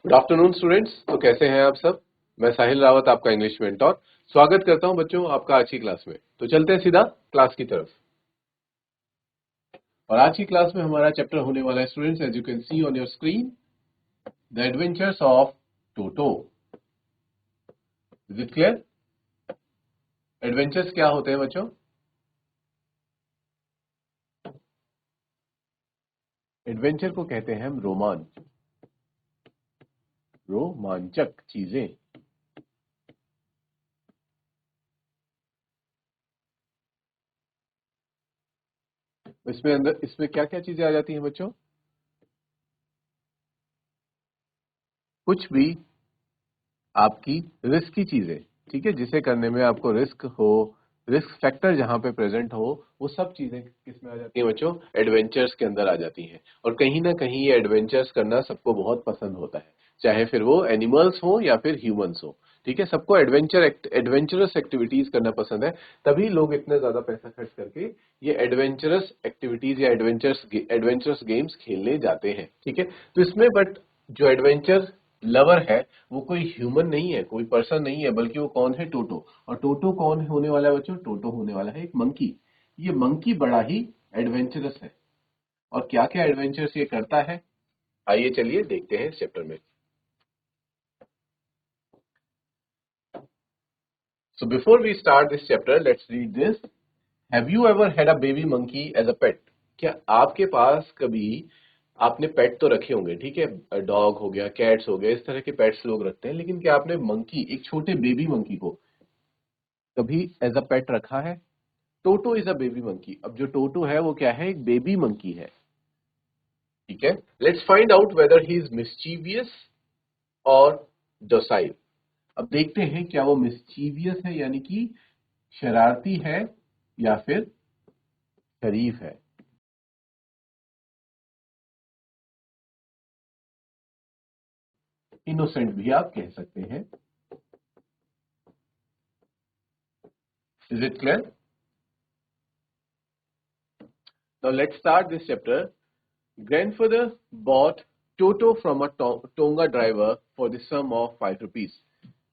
Good afternoon students. तो कैसे हैं आप सब। मैं साहिल रावत, आपका इंग्लिश मेंटोर, स्वागत करता हूं बच्चों आपका आज की क्लास में। तो चलते हैं सीधा क्लास की तरफ। और आज की क्लास में हमारा चैप्टर होने वाला है students, as you can see on your screen, the adventures of Toto. Is it clear? Adventures क्या होते हैं बच्चों? एडवेंचर को कहते हैं हम रोमांच, रोमांचक चीजें। इसमें क्या क्या चीजें आ जाती हैं बच्चों? कुछ भी आपकी रिस्क की चीजें, ठीक है, जिसे करने में आपको रिस्क हो, रिस्क फैक्टर जहां पे प्रेजेंट हो, वो सब चीजें किसमें आ जाती हैं बच्चों? एडवेंचर्स के अंदर आ जाती हैं। और कहीं ना कहीं ये एडवेंचर्स करना सबको बहुत पसंद होता है, चाहे फिर वो एनिमल्स हो या फिर ह्यूमंस हो। ठीक है, सबको एडवेंचरस एक्टिविटीज करना पसंद है। तभी लोग इतने ज्यादा पैसा खर्च करके ये एडवेंचरस एक्टिविटीज या एडवेंचरस गेम्स खेलने जाते हैं। ठीक है, तो इसमें बट जो एडवेंचर लवर है वो कोई ह्यूमन नहीं है, कोई पर्सन नहीं है, बल्कि वो कौन है? टोटो। और टोटो कौन होने वाला है बच्चों? टोटो होने वाला है एक मंकी। ये मंकी बड़ा ही एडवेंचरस है। और क्या क्या एडवेंचर्स ये करता है, आइए चलिए देखते हैं इस चैप्टर में। So before we start this chapter, let's read this. Have you ever had a baby monkey as a pet? क्या आपके पास कभी, आपने पेट तो रखे होंगे, ठीक है, डॉग हो गया, कैट्स हो गए, इस तरह के पेट्स लोग रखते हैं, लेकिन क्या आपने मंकी, एक छोटे बेबी मंकी को कभी एज अ पेट रखा है? टोटो इज अ बेबी मंकी। अब जो टोटो है वो क्या है? एक बेबी मंकी है। ठीक है, let's find out whether he is mischievous और डोसाइल। अब देखते हैं क्या वो मिस्चीवियस है यानी कि शरारती है, या फिर शरीफ है, इनोसेंट भी आप कह सकते हैं। Is it clear? Now let's start this chapter. Grandfather bought Toto from a Tonga driver for the sum of 5 rupees.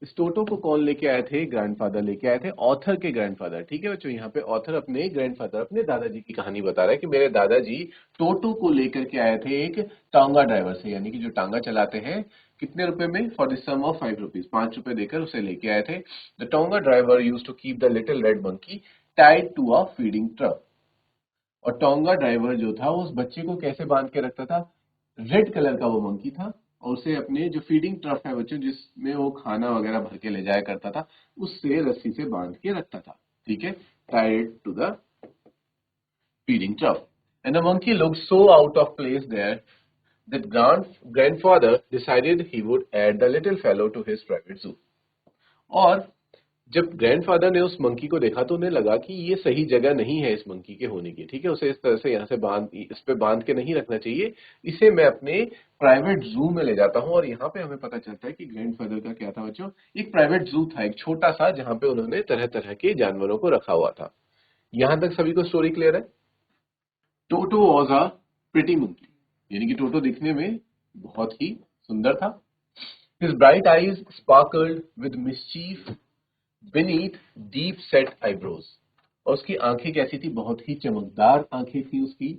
इस टोटो को कौन लेके आए थे? ग्रैंडफादर लेके आए थे, ऑथर के ग्रैंडफादर। ठीक है बच्चों, यहाँ पे ऑथर अपने ग्रैंडफादर, अपने दादाजी की कहानी बता रहा है कि मेरे दादाजी टोटो को लेकर के आए थे एक टांगा ड्राइवर से, यानी कि जो टांगा चलाते हैं। कितने रुपए में? For the sum of 5 rupees, 5 रुपए देकर उसे लेके आए थे। The tonga driver use to keep the little red monkey tied to a feeding trough. और टोंगा ड्राइवर जो था वो उस बच्चे को कैसे बांध के रखता था? रेड कलर का वो मंकी था, और उसे अपने जो फीडिंग ट्रफ है बच्चों, जिसमें वो खाना वगैरह भर के ले जाया करता था, उससे रस्सी से बांध के रखता था। ठीक है, tied to the feeding trough. And the monkey looked so out of place there that grandfather decided he would add the little fellow to his private zoo. और जब ग्रैंडफादर ने उस मंकी को देखा तो उन्हें लगा कि ये सही जगह नहीं है इस मंकी के होने की। ठीक है, उसे इस तरह से यहाँ से इस पे बांध के नहीं रखना चाहिए, इसे मैं अपने प्राइवेट जू में ले जाता हूँ। और यहाँ पे हमें पता चलता है कि ग्रैंडफादर का क्या था बच्चों? एक प्राइवेट जू था, एक छोटा सा, जहाँ पे उन्होंने तरह तरह के जानवरों को रखा हुआ था। यहां तक सभी को स्टोरी क्लियर है? Toto was a pretty monkey, यानी कि टोटो दिखने में बहुत ही सुंदर था। His bright eyes sparkled with mischief beneath deep set eyebrows. और उसकी आंखें कैसी थी? बहुत ही चमकदार आंखें थी उसकी,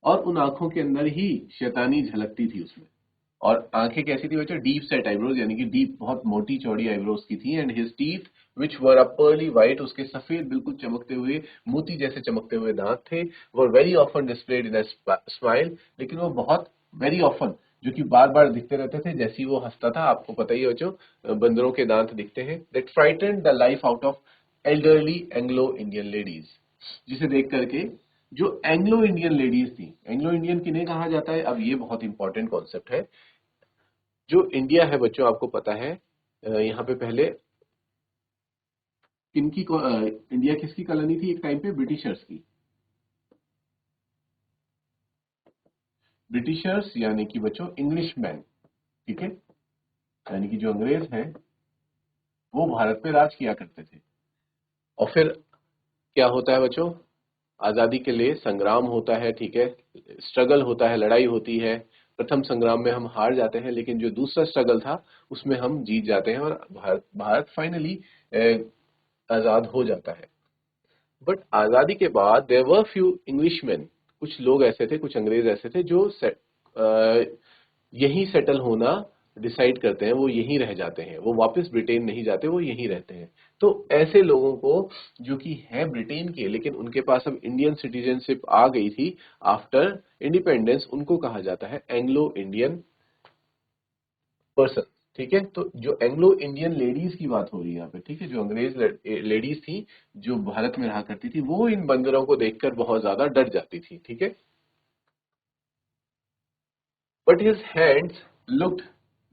और उन आंखों के अंदर ही शैतानी झलकती थी उसमें। और आंखें कैसी थी बच्चों? डीप सेट आईब्रोज, यानी कि डीप, बहुत मोटी चौड़ी आईब्रोज की थी। And his teeth which were a pearly white, उसके सफेद बिल्कुल चमकते हुए, मोती जैसे चमकते हुए दांत थे। Were very often displayed in a smile, लेकिन वो बहुत वेरी ऑफन, जो कि बार बार दिखते रहते थे जैसे ही वो हंसता था। आपको पता ही है बच्चों, बंदरों के दांत दिखते हैं। That frightened the life out of elderly Anglo Indian ladies, जिसे देख करके जो एंग्लो इंडियन लेडीज थी, एंग्लो इंडियन किन्हें कहा जाता है? अब ये बहुत इंपॉर्टेंट कॉन्सेप्ट है। जो इंडिया है बच्चों, आपको पता है, यहाँ पे पहले इंडिया किसकी कॉलोनी थी एक टाइम पे? ब्रिटिशर्स की। ब्रिटिशर्स यानी कि बच्चों इंग्लिश मैन। ठीक है, यानी कि जो अंग्रेज हैं वो भारत पे राज किया करते थे। और फिर क्या होता है बच्चों? आजादी के लिए संग्राम होता है, ठीक है, स्ट्रगल होता है, लड़ाई होती है। प्रथम संग्राम में हम हार जाते हैं, लेकिन जो दूसरा स्ट्रगल था उसमें हम जीत जाते हैं और भारत फाइनली आजाद हो जाता है। बट आजादी के बाद देयर वर फ्यू इंग्लिशमैन, कुछ लोग ऐसे थे, कुछ अंग्रेज ऐसे थे जो यहीं सेटल होना डिसाइड करते हैं, वो यहीं रह जाते हैं, वो वापस ब्रिटेन नहीं जाते, वो यहीं रहते हैं। तो ऐसे लोगों को जो कि है ब्रिटेन के लेकिन उनके पास अब इंडियन सिटीजनशिप आ गई थी आफ्टर इंडिपेंडेंस, उनको कहा जाता है एंग्लो इंडियन पर्सन। ठीक है, तो जो एंग्लो इंडियन लेडीज की बात हो रही है यहाँ पे, ठीक है, जो अंग्रेज लेडीज थी जो भारत में रहा करती थी, वो इन बंदरों को देखकर बहुत ज्यादा डर जाती थी। ठीक है, but his hands looked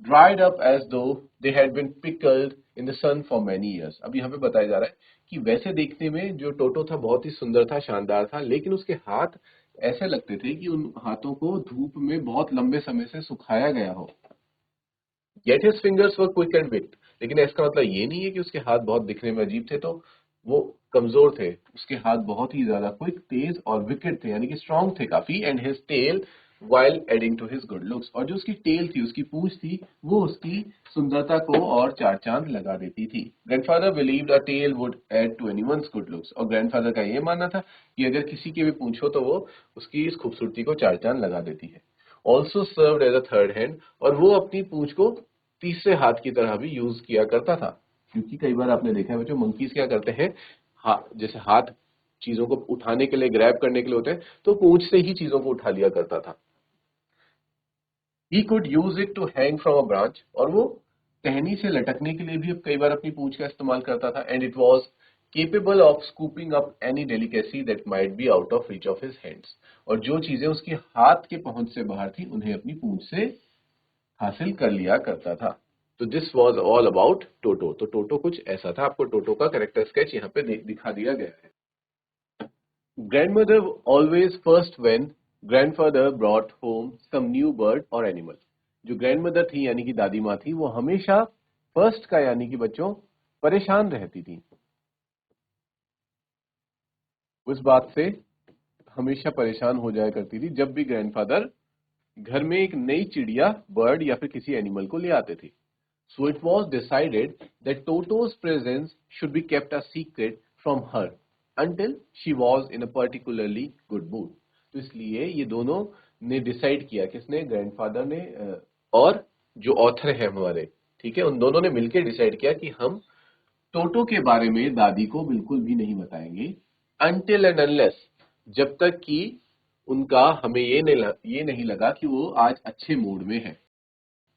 dried up as though they had been pickled in the sun for many years। अब यहाँ पे बताया जा रहा है कि वैसे देखने में जो टोटो था बहुत ही सुंदर था, शानदार था, लेकिन उसके हाथ ऐसे लगते थे कि उन हाथों को धूप में बहुत लंबे समय से सुखाया गया हो। Yet his fingers were quick and wicked, लेकिन इसका मतलब ये नहीं है कि उसके हाथ बहुत दिखने में अजीब थे, तो वो कमजोर थे। उसके हाथ बहुत ही ज्यादा क्विक, तेज और विकेट थे, यानी कि स्ट्रांग थे काफी। And his tail while adding to his good looks, और जो उसकी टेल थी, उसकी पूंछ थी, वो उसकी सुंदरता को और चार चांद लगा देती थी। Grandfather believed a tail would add to anyone's good looks, और ग्रैंडफादर का ये मानना था कि अगर किसी की भी पूंछ हो तो वो उसकी इस खूबसूरती को चार चांद लगा देती है। Also served as a third hand, और वो अपनी पूंछ को तीसरे हाथ की तरह भी यूज किया करता था, क्योंकि कई बार आपने देखा है जो मंकीज क्या करते हैं, जैसे हाथ चीजों को उठाने के लिए, ग्रैब करने के लिए होते हैं, तो पूंछ से ही चीजों को उठा लिया करता था। He could use it to hang from a branch, और वो टहनी से लटकने के लिए भी अब कई बार अपनी पूंछ का इस्तेमाल करता था। And it was capable of scooping up any delicacy that might be out of reach of his hands, और जो चीजें उसके हाथ के पहुंच से बाहर थी उन्हें अपनी पूंछ से हासिल कर लिया करता था। तो दिस वॉज ऑल अबाउट टोटो। तो टोटो कुछ ऐसा था। आपको टोटो का कैरेक्टर स्केच यहाँ पे दिखा दिया गया है। Grandmother always first when grandfather brought home some new bird or animal। जो ग्रैंडमदर थी यानी कि दादी माँ थी, वो हमेशा फर्स्ट का यानी कि बच्चों परेशान रहती थी। उस बात से हमेशा परेशान हो जाया करती थी जब भी ग्रैंडफादर घर में एक नई चिड़िया, बर्ड या फिर किसी एनिमल को ले आते थे। So it was decided that Toto's presence should be kept a secret from her until she was in a particularly good mood। तो इसलिए ये दोनों ने डिसाइड किया, किसने, ग्रैंडफादर ने और जो ऑथर है हमारे, ठीक है, उन दोनों ने मिलकर डिसाइड किया कि हम टोटो के बारे में दादी को बिल्कुल भी नहीं बताएंगे, until and unless, जब तक कि उनका हमें ये नहीं लगा कि वो आज अच्छे मूड में है,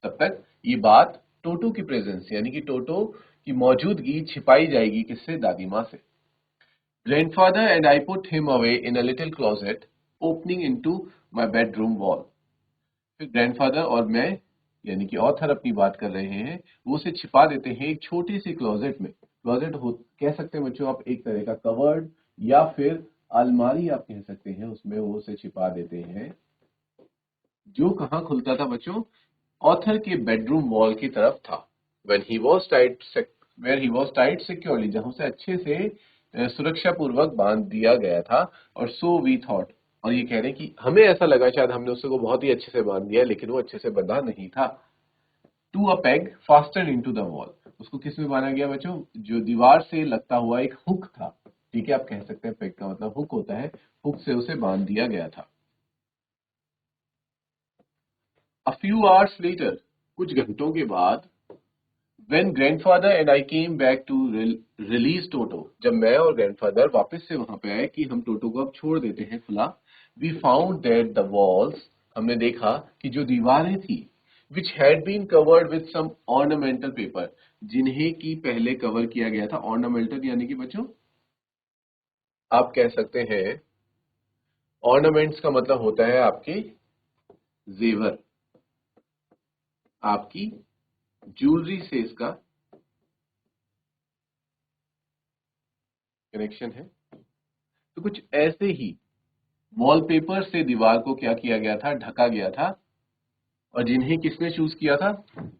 तब तक ये बात टोटो की प्रेजेंस यानी कि टोटो की मौजूदगी छिपाई जाएगी, किससे, दादी माँ से। Grandfather and I put him away in a little closet opening into my bedroom wall. फिर ग्रैंडफादर और मैं यानी कि ऑथर अपनी बात कर रहे हैं, वो उसे छिपा देते हैं एक छोटी सी क्लोजेट में। क्लोजेट हो कह सकते हैं बच्चों आप, एक तरह का कवर्ड या फिर अलमारी आप कह सकते हैं, उसमें वो उसे छिपा देते हैं, जो कहाँ खुलता था बच्चों, ऑथर के बेडरूम वॉल की तरफ था। when he was tied where he was tied securely, जहां उसे अच्छे से सुरक्षा पूर्वक बांध दिया गया था। और so we thought, और ये कह रहे हैं कि हमें ऐसा लगा शायद हमने उसको बहुत ही अच्छे से बांध दिया, लेकिन वो अच्छे से बंधा नहीं था। to a peg fastened into the wall, उसको किस में बांधा गया बच्चों, जो दीवार से लगता हुआ एक हुक था। ठीक है, आप कह सकते हैं पेग का मतलब हुक होता है, हुक से उसे बांध दिया गया था। A few hours later, कुछ घंटों के बाद, when grandfather and I came back to release Toto, जब मैं और ग्रैंडफादर वापस से वहां पे आए कि हम टोटो को अब छोड़ देते हैं खुला, we found that the walls, हमने देखा कि जो दीवारें थी, which had been covered with some ornamental paper, जिन्हें की पहले कवर किया गया था, ornamental यानी कि बच्चों आप कह सकते हैं, ornaments का मतलब होता है आपके जेवर, आपकी ज्वेलरी से इसका कनेक्शन है। तो कुछ ऐसे ही वॉलपेपर से दीवार को क्या किया गया था, ढका गया था, और जिन्हें किसने चूज किया था,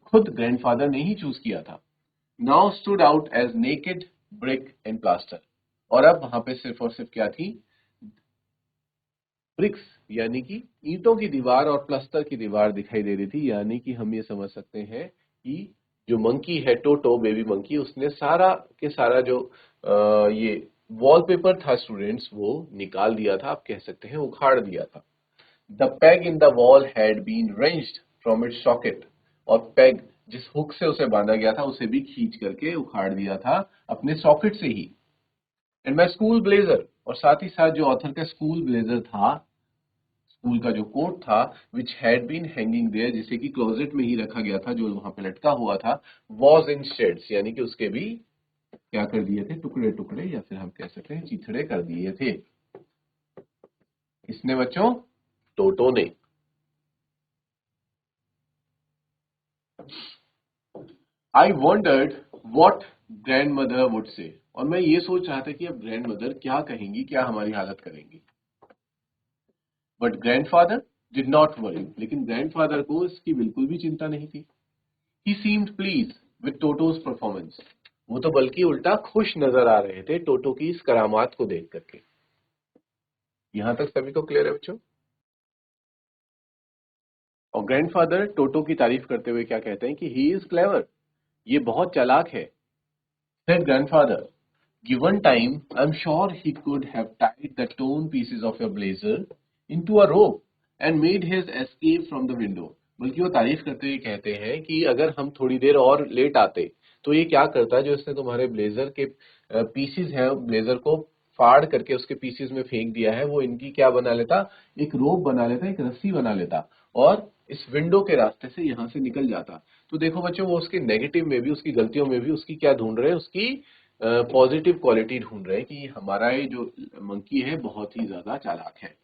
खुद ग्रैंडफादर ने ही चूज किया था। Now stood out as naked brick and plaster, और अब वहां पे सिर्फ और सिर्फ क्या थी, ब्रिक्स यानी कि ईंटों की दीवार और प्लास्टर की दीवार दिखाई दे रही थी, यानी कि हम ये समझ सकते हैं कि जो मंकी है, टोटो बेबी मंकी, उसने सारा के सारा जो ये वॉलपेपर था स्टूडेंट्स, वो निकाल दिया था, आप कह सकते हैं उखाड़ दिया था। The peg in the wall had been wrenched from its socket, और पेग जिस हुक से उसे बांधा गया था उसे भी खींच करके उखाड़ दिया था अपने सॉकेट से ही। एंड माई स्कूल ब्लेजर, और साथ ही साथ जो ऑथर का स्कूल ब्लेजर था, स्कूल का जो कोट था, which had been hanging there, जिसे कि क्लोजेट में ही रखा गया था, जो वहां पे लटका हुआ था, वॉज इन शेड्स, यानी कि उसके भी क्या कर दिए थे, टुकड़े टुकड़े, या फिर हम कह सकते हैं चिथड़े कर दिए थे। किसने बच्चों? टोटो ने। आई wandered what grand mother would say, और मैं ये सोच रहा था कि अब ग्रैंड मदर क्या कहेंगी, क्या हमारी हालत करेंगी। But grandfather did not worry, लेकिन ग्रैंडफादर को इसकी बिल्कुल भी चिंता नहीं थी। He seemed pleased with Toto's performance, वो तो बल्कि उल्टा खुश नजर आ रहे थे टोटो की इस करामात को देख करके। यहां तक सभी को क्लियर है बच्चों? और ग्रैंडफादर टोटो की तारीफ करते हुए क्या कहते हैं कि ही इज क्लेवर, ये बहुत चालाक है। Said grandfather, given time, I'm sure he could have tied the torn pieces of your blazer into a rope and made his escape from the window. बल्कि वो तारीफ करते हुए कहते हैं कि अगर हम थोड़ी देर और लेट आते तो ये क्या करता, जो इसने तुम्हारे ब्लेजर के पीसीज हैं, ब्लेजर को फाड़ करके उसके पीसीज में फेंक दिया है, वो इनकी क्या बना लेता, एक रोप बना लेता, एक रस्सी बना लेता, और इस विंडो के रास्ते से यहां से निकल जाता। तो देखो बच्चों, वो उसके नेगेटिव में भी, उसकी गलतियों में भी उसकी क्या ढूंढ रहे हैं, उसकी पॉजिटिव क्वालिटी ढूंढ रहे हैं कि हमारा ये जो मंकी है बहुत ही ज्यादा चालाक है।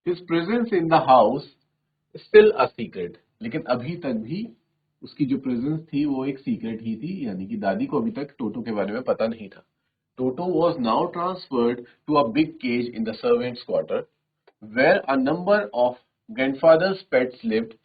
His presence in the house still a secret, लेकिन अभी तक भी उसकी जो प्रेजेंस थी वो एक सीक्रेट ही थी, यानी कि दादी को अभी तक टोटो के बारे में पता नहीं था। Toto was now transferred to a big cage in the servants quarter, where a number of grandfather's pets lived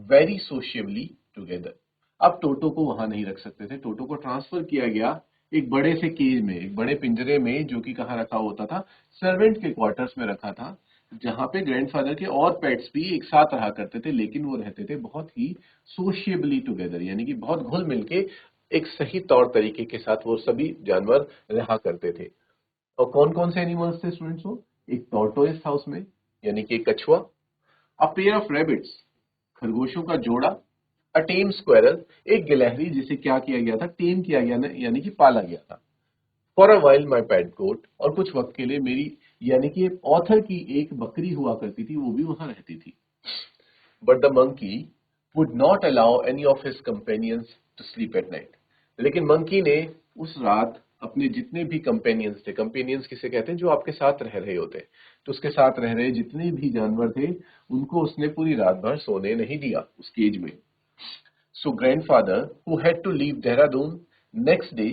very sociably together. अब टोटो को वहां नहीं रख सकते थे, टोटो को ट्रांसफर किया गया एक बड़े से केज में, एक बड़े पिंजरे में, जो कि कहाँ रखा होता था, सर्वेंट के क्वार्टर्स में रखा था, जहां पे ग्रैंडफादर के और पेट्स भी एक साथ रहा करते थे, लेकिन वो रहते थे बहुत ही सोशियबली टुगेदर, यानी कि बहुत घुल मिल के एक सही तौर तरीके के साथ वो सभी जानवर रहा करते थे। और कौन कौन से एनिमल्स थे स्टूडेंट्स? वो एक टॉर्टोइस था उसमें, यानी कि एक कछुआ, अ पेयर ऑफ रैबिट्स, खरगोशों का जोड़ा, अ टेम स्क्वेरल, एक गिलहरी जिसे क्या किया गया था, टेम किया गया, यानी कि पाला गया था। फॉर अ वाइल माई पेट गोट, और कुछ वक्त के लिए मेरी, यानी कि ऑथर की एक बकरी हुआ करती थी, वो भी वहां रहती थी। But the monkey would not allow any of his companions to sleep at night, लेकिन मंकी ने उस रात अपने जितने भी कंपेनियंस थे, कंपेनियंस किसे कहते हैं, जो आपके साथ रह रहे होते हैं, तो उसके साथ रह रहे जितने भी जानवर थे, उनको उसने पूरी रात भर सोने नहीं दिया उस केज में। So grandfather, who had to leave Dehradun next day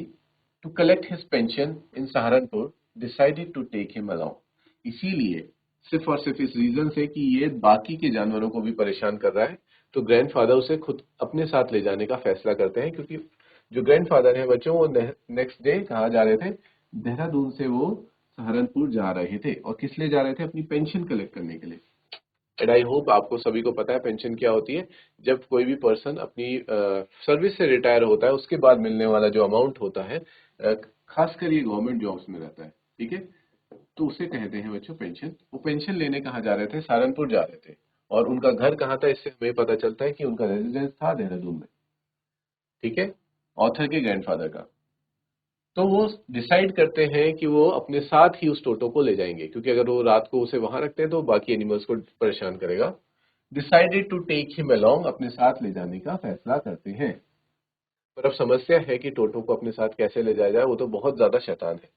to collect his pension in Saharanpur, decided to take him along. इसीलिए, सिर्फ और सिर्फ इस रीजन से कि ये बाकी के जानवरों को भी परेशान कर रहा है, तो ग्रैंडफादर उसे खुद अपने साथ ले जाने का फैसला करते हैं, क्योंकि जो ग्रैंडफादर है बच्चों, वो नेक्स्ट डे कहाँ जा रहे थे, देहरादून से वो सहारनपुर जा रहे थे, और किस लिए जा रहे थे, अपनी पेंशन कलेक्ट करने के लिए। एंड आई होप आपको सभी को पता है पेंशन क्या होती है। जब कोई भी पर्सन अपनी सर्विस से रिटायर होता है, उसके बाद मिलने वाला जो अमाउंट होता है, खासकर ये गवर्नमेंट जॉब्स में रहता है, ठीक है, तो उसे कहते हैं बच्चों पेंशन। वो पेंशन लेने कहाँ जा रहे थे, सहारनपुर जा रहे थे, और उनका घर कहाँ था, इससे हमें पता चलता है कि उनका रेजिडेंस था देहरादून में, ठीक है, ऑथर के ग्रैंडफादर का। तो वो डिसाइड करते हैं कि वो अपने साथ ही उस टोटो को ले जाएंगे, क्योंकि अगर वो रात को उसे वहां रखते हैं तो बाकी एनिमल्स को परेशान करेगा। Decided to take him along, अपने साथ ले जाने का फैसला करते हैं। पर अब समस्या है कि टोटो को अपने साथ कैसे ले जाया जाए, वो तो बहुत ज्यादा शैतान है।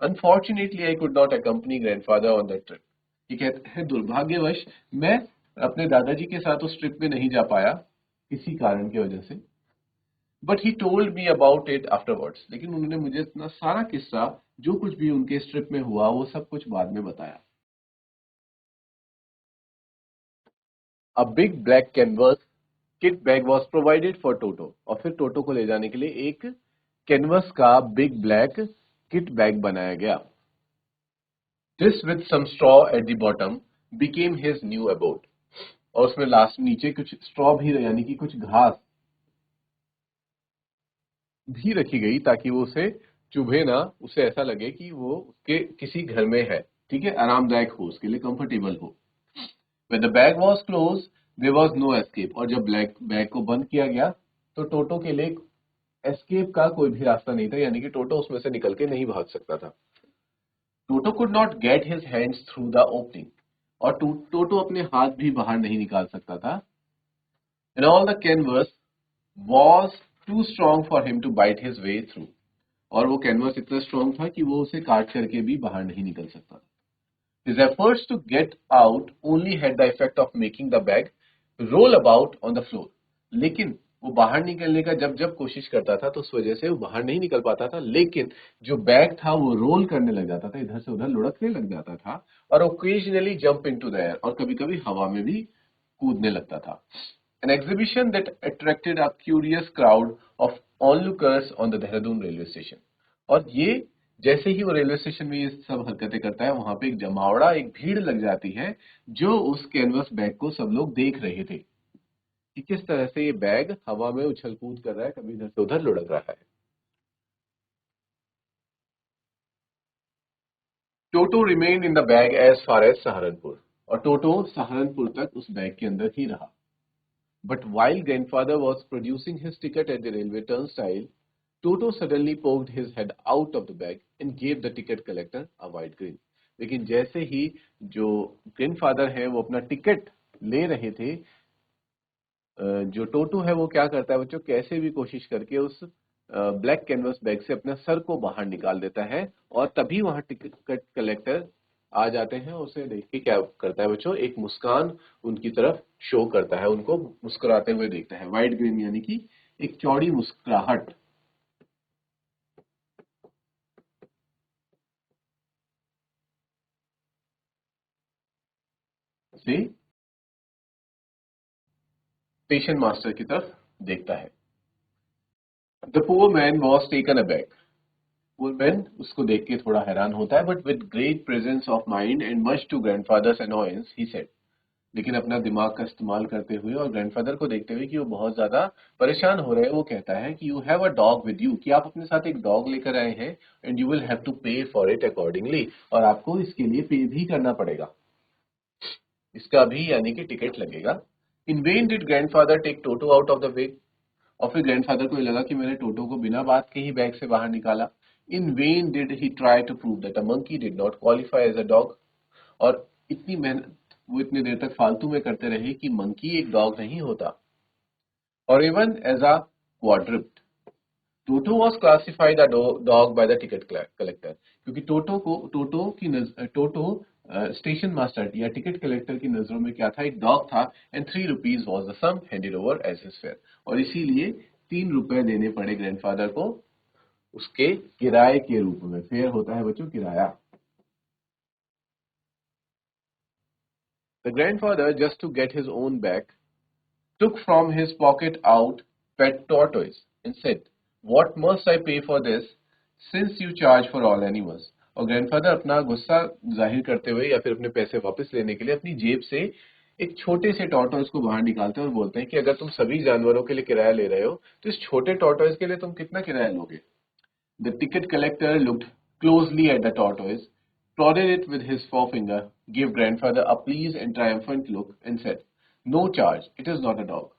Unfortunately I could not accompany grandfather on that trip. ये कहते हैं दुर्भाग्यवश मैं अपने दादाजी के साथ उस ट्रिप में नहीं जा पाया, किसी कारण की वजह से। But he told me about it afterwards, लेकिन उन्होंने मुझे इतना सारा किस्सा, जो कुछ भी उनके इस ट्रिप में हुआ, वो सब कुछ बाद में बताया। A big black canvas kit bag was provided for Toto, और फिर टोटो को ले जाने के लिए एक कैनवस का बिग ब्लैक किट बैग बनाया गया। This with some straw at the bottom became his new abode. और उसमें लास्ट नीचे कुछ स्ट्रॉ भी यानी कि कुछ घास भी रखी गई ताकि वो उसे चुभे ना, उसे ऐसा लगे कि वो उसके किसी घर में है, ठीक है, आरामदायक हो, उसके लिए कंफर्टेबल हो. When the bag was closed, there was no escape. और जब बैग को बंद किया गया तो टोटो के लिए एस्केप का कोई भी रास्ता नहीं था, यानी कि टोटो उसमें से निकल के नहीं भाग सकता था. Toto could not get his hands through the opening. और टोटो अपने हाथ भी बाहर नहीं निकाल सकता था. And all the canvas was too strong for him to bite his way through. और वो कैनवस इतना स्ट्रॉन्ग था कि वो उसे काट करके भी बाहर नहीं निकल सकता. His efforts to get out only had the effect of making the bag roll about on the floor. लेकिन वो बाहर निकलने का जब जब कोशिश करता था तो उस वजह से वो बाहर नहीं निकल पाता था, लेकिन जो बैग था वो रोल करने लग जाता था, इधर से उधर लुढ़कने लग जाता था, और occasionally jump into the air, और कभी कभी हवा में भी कूदने लगता था. An exhibition that attracted a curious crowd of onlookers on the Dehradun railway station. और ये जैसे ही वो रेलवे स्टेशन में ये सब हरकतें करता है, वहां पे एक जमावड़ा, एक भीड़ लग जाती है जो उस कैनवस बैग को सब लोग देख रहे थे कि किस तरह से ये बैग हवा में उछल कूद कर रहा है, कभी इधर से उधर लुढ़क रहा है. Toto remained in the bag as far as Saharanpur. और टोटो सहारनपुर तक उस बैग के अंदर ही रहा. But while grandfather was producing his ticket at the railway turnstile, Toto suddenly poked his head out of the bag and gave the ticket collector a wide grin. लेकिन जैसे ही जो grandfather है वो अपना टिकट ले रहे थे, जो टोटो है वो क्या करता है बच्चों, कैसे भी कोशिश करके उस ब्लैक कैनवस बैग से अपना सर को बाहर निकाल देता है, और तभी वहां टिकट कलेक्टर आ जाते हैं. उसे देख के क्या करता है बच्चों, एक मुस्कान उनकी तरफ शो करता है, उनको मुस्कुराते हुए देखता है. वाइड ग्रीन यानी कि एक चौड़ी मुस्कुराहट से स्टेशन मास्टर की तरफ देखता है. The poor man was taken aback. Poor man उसको देख के थोड़ा हैरान होता है, but with great presence of mind and much to grandfather's annoyance he said. लेकिन अपना दिमाग का इस्तेमाल करते हुए और ग्रैंडफादर को देखते हुए कि वो बहुत ज्यादा परेशान हो रहे हैं, वो कहता है कि you have a dog with you, कि आप अपने साथ एक डॉग लेकर आए हैं, and you will have to pay for it accordingly, और आपको इसके लिए पे भी करना पड़ेगा, इसका भी यानी कि टिकट लगेगा. In vain did grandfather take Toto out of the bag. और फिर ग्रैंडफादर को ये लगा कि मैंने टोटो को बिना बात के ही बैग से बाहर निकाला. In vain did he try to prove that a monkey did not qualify as a dog. और इतनी मेहनत वो इतने देर तक फालतू में करते रहे कि मंकी एक डॉग नहीं होता. और even as a quadruped, Toto was classified a dog by the ticket collector. क्योंकि टोटो स्टेशन मास्टर या टिकट कलेक्टर की नजरों में क्या था, एक डॉग था. And ₹3 was the sum handed over as his fare. और इसीलिए ₹3 देने पड़े ग्रैंडफादर को उसके किराए के रूप में. फेयर होता है बच्चों किराया. The grandfather just to get his own back took from his pocket out pet tortoise and said, "What must I pay for this, since you charge for all animals?" और ग्रैंडफादर अपना गुस्सा जाहिर करते हुए या फिर अपने पैसे वापस लेने के लिए अपनी जेब से एक छोटे से टॉर्टोइज को बाहर निकालते हैं और बोलते हैं कि अगर तुम सभी जानवरों के लिए किराया ले रहे हो तो इस छोटे टॉर्टोइज के लिए तुम कितना किराया लोगे. The ticket collector looked closely at the tortoise, prodded it with his forefinger, gave grandfather a pleased and triumphant look, and said, "No charge. It is not a dog."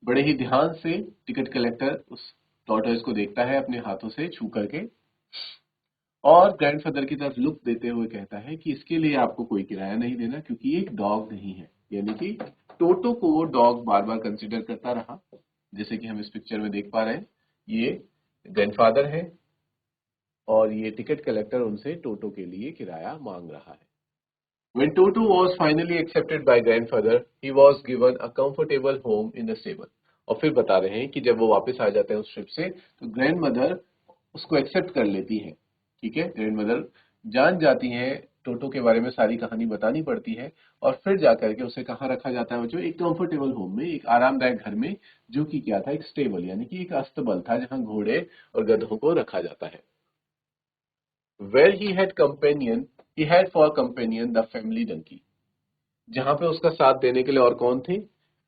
बड़े ही ध्यान से टिकट कलेक्टर उस tortoise को देखता है अपने हाथों से छू करके, और ग्रैंडफादर की तरफ लुक देते हुए कहता है कि इसके लिए आपको कोई किराया नहीं देना, क्योंकि ये एक डॉग नहीं है. यानी कि टोटो को वो डॉग बार बार कंसिडर करता रहा, जैसे कि हम इस पिक्चर में देख पा रहे हैं. ये ग्रैंडफादर है और ये टिकट कलेक्टर उनसे टोटो के लिए किराया मांग रहा है. When Toto was finally accepted by grandfather, he was given a comfortable home in the stable. और फिर बता रहे हैं कि जब वो वापस आ जाते हैं उस ट्रिप से, तो ग्रैंड मदर उसको एक्सेप्ट कर लेती हैं. ठीक है, ग्रैंड मदर जान जाती हैं टोटो के बारे में, सारी कहानी बतानी पड़ती है, और फिर जाकर के उसे कहाँ रखा जाता है बच्चों, एक कंफर्टेबल होम में, एक आरामदायक घर में, जो कि क्या था, एक स्टेबल यानी कि एक अस्तबल था जहाँ घोड़े और गधों को रखा जाता है. Where he had companion He had for companion the family donkey. जहां पे उसका साथ देने के लिए और कौन थे?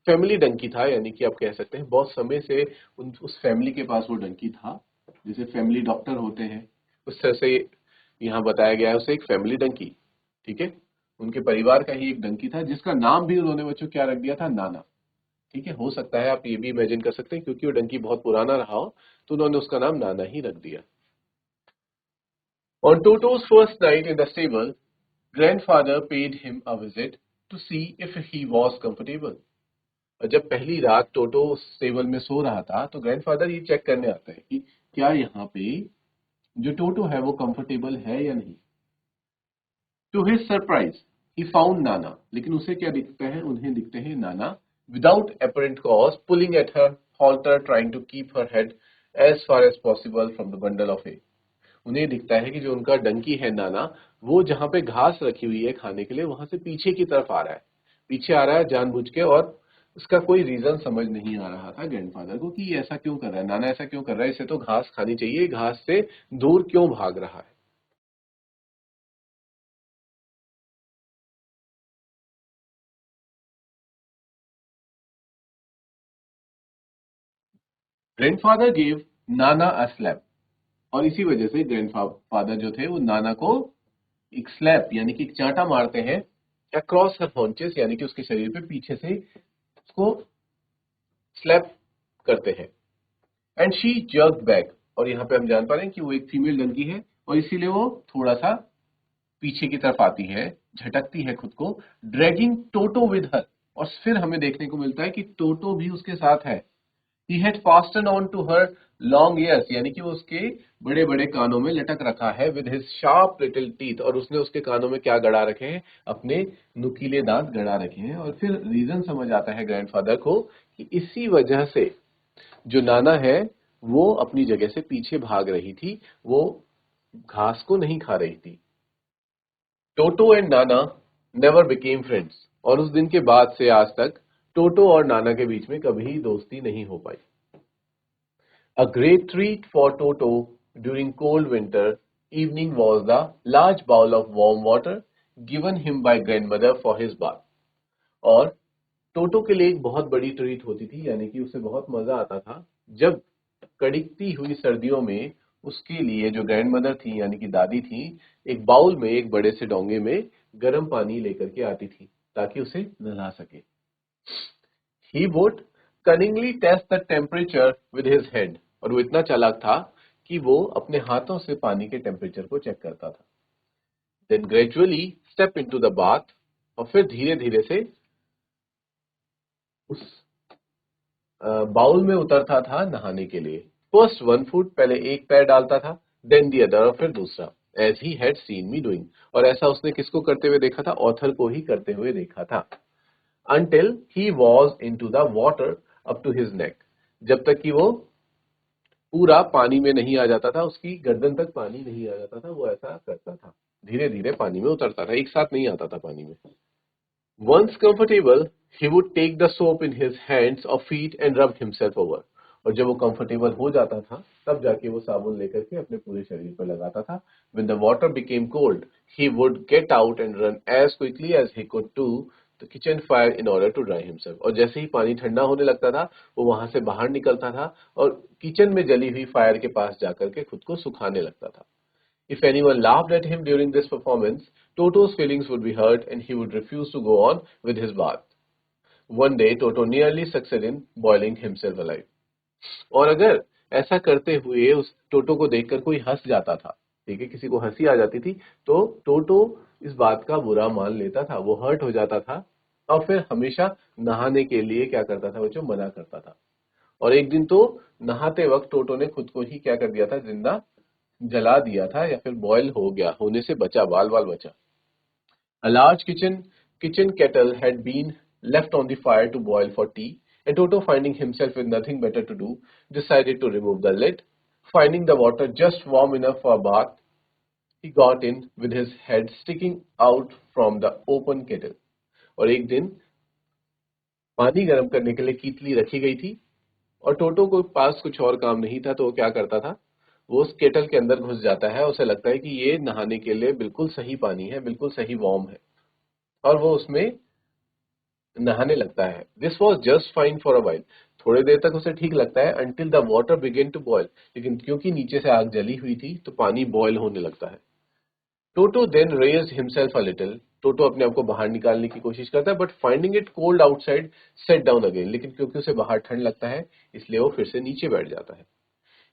फैमिली डंकी था, यानी कि आप कह सकते हैं बहुत समय से उस फैमिली के पास वो डंकी था, जैसे फैमिली डॉक्टर होते हैं उस तरह से यहाँ बताया गया है उसे एक फैमिली डंकी। ठीक है, उनके परिवार का ही एक डंकी था जिसका नाम भी उन्होंने बच्चों क्या रख दिया था? नाना। ठीक है, हो सकता है आप ये भी इमेजिन कर सकते हैं क्योंकि वो डंकी बहुत पुराना रहा हो तो उन्होंने उसका नाम नाना ही रख दिया। On Toto's first night in the stable, grandfather paid him a visit to see if he was comfortable. और जब पहली रात टोटो स्टेबल में सो रहा था तो ग्रैंडफादर ये चेक करने आते हैं कि क्या यहाँ पे जो टोटो है वो कंफर्टेबल है या नहीं। To his surprise he found नाना, लेकिन उसे क्या दिखता है? उन्हें दिखते हैं नाना without apparent cause pulling at her halter trying to keep her head as far as possible from the bundle of hay. उन्हें दिखता है कि जो उनका डंकी है नाना, वो जहां पे घास रखी हुई है खाने के लिए वहां से पीछे की तरफ आ रहा है, पीछे आ रहा है जानबूझ के, और उसका कोई रीजन समझ नहीं आ रहा था ग्रैंडफादर को कि ये ऐसा क्यों कर रहा है, नाना ऐसा क्यों कर रहा है, इसे तो घास खानी चाहिए, घास से दूर क्यों भाग रहा है। Grandfather give Nana a slap, और इसी वजह से ग्रैंडफादर जो थे वो नाना को एक स्लैप यानी कि एक चांटा मारते हैं अक्रॉस हर हॉन्चेस, यानी कि उसके शरीर पे पीछे से उसको स्लैप करते हैं। एंड शी जर्क बैक, और यहाँ पे हम जान पा रहे हैं कि वो एक फीमेल डंकी है और इसीलिए वो थोड़ा सा पीछे की तरफ आती है, झटकती है खुद को, ड्रैगिंग टोटो विद हर। और फिर हमें देखने को मिलता है कि टोटो भी उसके साथ है। He had fasten on to her long ears, यानी कि वो उसके बड़े बड़े कानों में लटक रखा है with his sharp little teeth, और उसने उसके कानों में क्या गड़ा रखे हैं? अपने नुकीले दांत गड़ा रखे हैं। और फिर रीजन समझ आता है ग्रैंडफादर को कि इसी वजह से जो नाना है वो अपनी जगह से पीछे भाग रही थी, वो घास को नहीं खा रही थी। टोटो and Nana never became friends, और उस दिन के बाद से आज तक टोटो और नाना के बीच में कभी दोस्ती नहीं हो पाई। A great treat for Toto during cold winter evening was the large bowl of warm water given him by grandmother for his bath. और टोटो के लिए एक बहुत बड़ी ट्रीट होती थी, यानी कि उसे बहुत मजा आता था जब कड़कती हुई सर्दियों में उसके लिए जो ग्रैंड मदर थी यानी कि दादी थी, एक बाउल में, एक बड़े से डोंगे में गर्म पानी लेकर के आती थी ताकि उसे नहला सके। He would cunningly test the temperature with his head, और वो इतना चालाक था कि वो अपने हाथों से पानी के टेम्परेचर को चेक करता था। Then gradually step into the bath, और फिर धीरे धीरे से उस बाउल में उतरता था नहाने के लिए। फर्स्ट वन फुट, पहले एक पैर डालता था, देन दी अदर, और फिर दूसरा, as he had seen me doing. और ऐसा उसने किसको करते हुए देखा था? ऑथर को ही करते हुए देखा था। Until he was in to the water up to his neck, जब तक कि वो पूरा पानी में नहीं आ जाता था, उसकी गर्दन तक पानी नहीं आ जाता था, वो ऐसा करता था, धीरे धीरे पानी में उतरता था, एक साथ नहीं आता था पानी में। Once comfortable, he would take the soap in his hands or feet and rub himself over. और जब वो कंफर्टेबल हो जाता था तब जाके वो साबुन लेकर के अपने पूरे शरीर पर लगाता था। When the water became cold, he would get out and run as quickly as he could to the kitchen fire in order to dry himself. और जैसे ही पानी ठंडा होने लगता था वो वहां से बाहर निकलता था और किचन में जली हुई फायर के पास जाकर के खुद को सुखाने लगता था। If anyone laughed at him during this performance, Toto's feelings would be hurt and he would refuse to go on with his bath. One day, Toto nearly succeeded in boiling himself alive. और अगर ऐसा करते हुए उस टोटो को देखकर कोई हंस जाता था, ठीक है, किसी को हंसी आ जाती थी, तो टोटो इस बात का बुरा मान लेता था, वो हर्ट हो जाता था और फिर हमेशा नहाने के लिए क्या करता था बच्चों? मना करता था। और एक दिन तो नहाते वक्त टोटो ने खुद को ही क्या कर दिया था? जिंदा जला दिया था, या फिर बॉयल हो गया, होने से बचा, बाल बाल बचा। A large kitchen kettle had been left on the fire to boil for tea, and Toto, finding himself with nothing better to do, decided to remove the lid. Finding the water just warm enough for a bath, he got in with his head sticking out from the open kettle. और एक दिन पानी गर्म करने के लिए कीतली रखी गई थी और टोटो को पास कुछ और काम नहीं था, तो वो क्या करता था? वो उस केटल के अंदर घुस जाता है, उसे लगता है कि ये नहाने के लिए बिल्कुल सही पानी है, बिल्कुल सही वार्म है, और वो उसमें नहाने लगता है। This was just fine for a while, थोड़ी देर तक उसे ठीक लगता है, until the water began to boil, लेकिन क्योंकि नीचे से आग जली हुई थी तो पानी बॉयल होने लगता है। Toto then raised himself a little, Toto अपने आप को बाहर निकालने की कोशिश करता है, but finding it cold outside sat down again, लेकिन क्योंकि उसे बाहर ठंड लगता है इसलिए वो फिर से नीचे बैठ जाता है।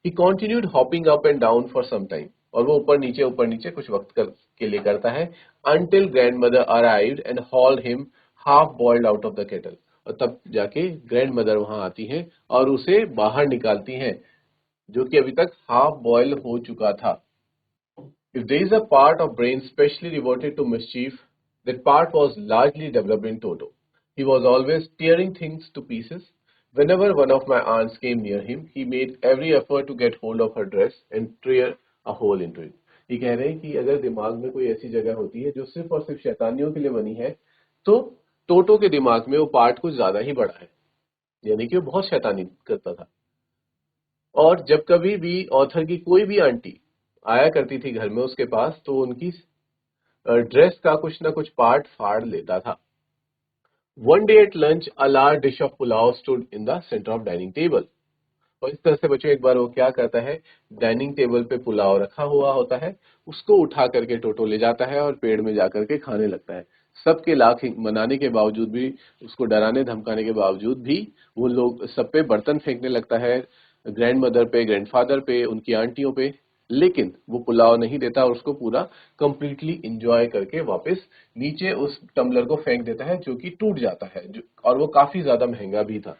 He continued hopping up and down for some time, और वो ऊपर नीचे कुछ वक्त के लिए करता है, until grandmother arrived and hauled him half boiled out of the kettle, और तब जाके ग्रैंड मदर वहां आती हैं और उसे बाहर निकालती हैं, जो कि अभी तक हाफ बॉयल हो चुका था। If there is a part of brain specially devoted to mischief, that part was largely developed in Toto. He was always tearing things to pieces. Whenever one of my aunts came near him, he made every effort to get hold of her dress and tear a hole into it. ये कह रहे हैं कि अगर दिमाग में कोई ऐसी जगह होती है जो सिर्फ और सिर्फ शैतानियों के लिए बनी है, तो टोटो के दिमाग में वो पार्ट कुछ ज्यादा ही बड़ा है, यानी कि वो बहुत शैतानी करता था। और जब कभी भी ऑथर की कोई भी आंटी आया करती थी घर में उसके पास, तो उनकी ड्रेस का कुछ ना कुछ पार्ट फाड़ लेता था। One day at lunch a large dish of pulao stood in the centre of dining table, और इस तरह से बच्चों एक बार वो क्या करता है, डाइनिंग टेबल पे पुलाव रखा हुआ होता है, उसको उठा करके टोटो ले जाता है और पेड़ में जाकर के खाने लगता है। सबके लाख मनाने के बावजूद भी, उसको डराने धमकाने के बावजूद भी, वो लोग सब पे बर्तन फेंकने लगता है, ग्रैंड मदर पे, ग्रैंडफादर पे, उनकी आंटियों पे, लेकिन वो पुलाव नहीं देता और उसको पूरा कंप्लीटली एंजॉय करके वापस नीचे उस टम्बलर को फेंक देता है, जो कि टूट जाता है, और वो काफी ज्यादा महंगा भी था।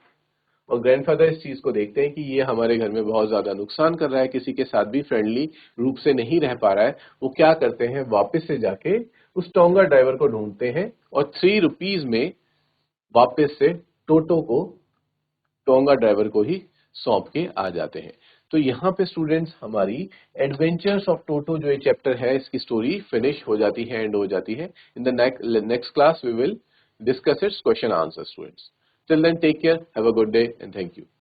और ग्रैंडफादर इस चीज को देखते हैं कि ये हमारे घर में बहुत ज्यादा नुकसान कर रहा है, किसी के साथ भी फ्रेंडली रूप से नहीं रह पा रहा है। वो क्या करते हैं, वापस से जाके उस टोंगा ड्राइवर को ढूंढते हैं और 3 रुपीज में वापस से टोटो को, टोंगा ड्राइवर को ही सौंप के आ जाते हैं। तो यहाँ पे स्टूडेंट्स हमारी एडवेंचर्स ऑफ टोटो जो ये चैप्टर है, इसकी स्टोरी फिनिश हो जाती है, एंड हो जाती है। In the next class we will discuss its question answer, students. Till then, take care, have a good day, and thank you.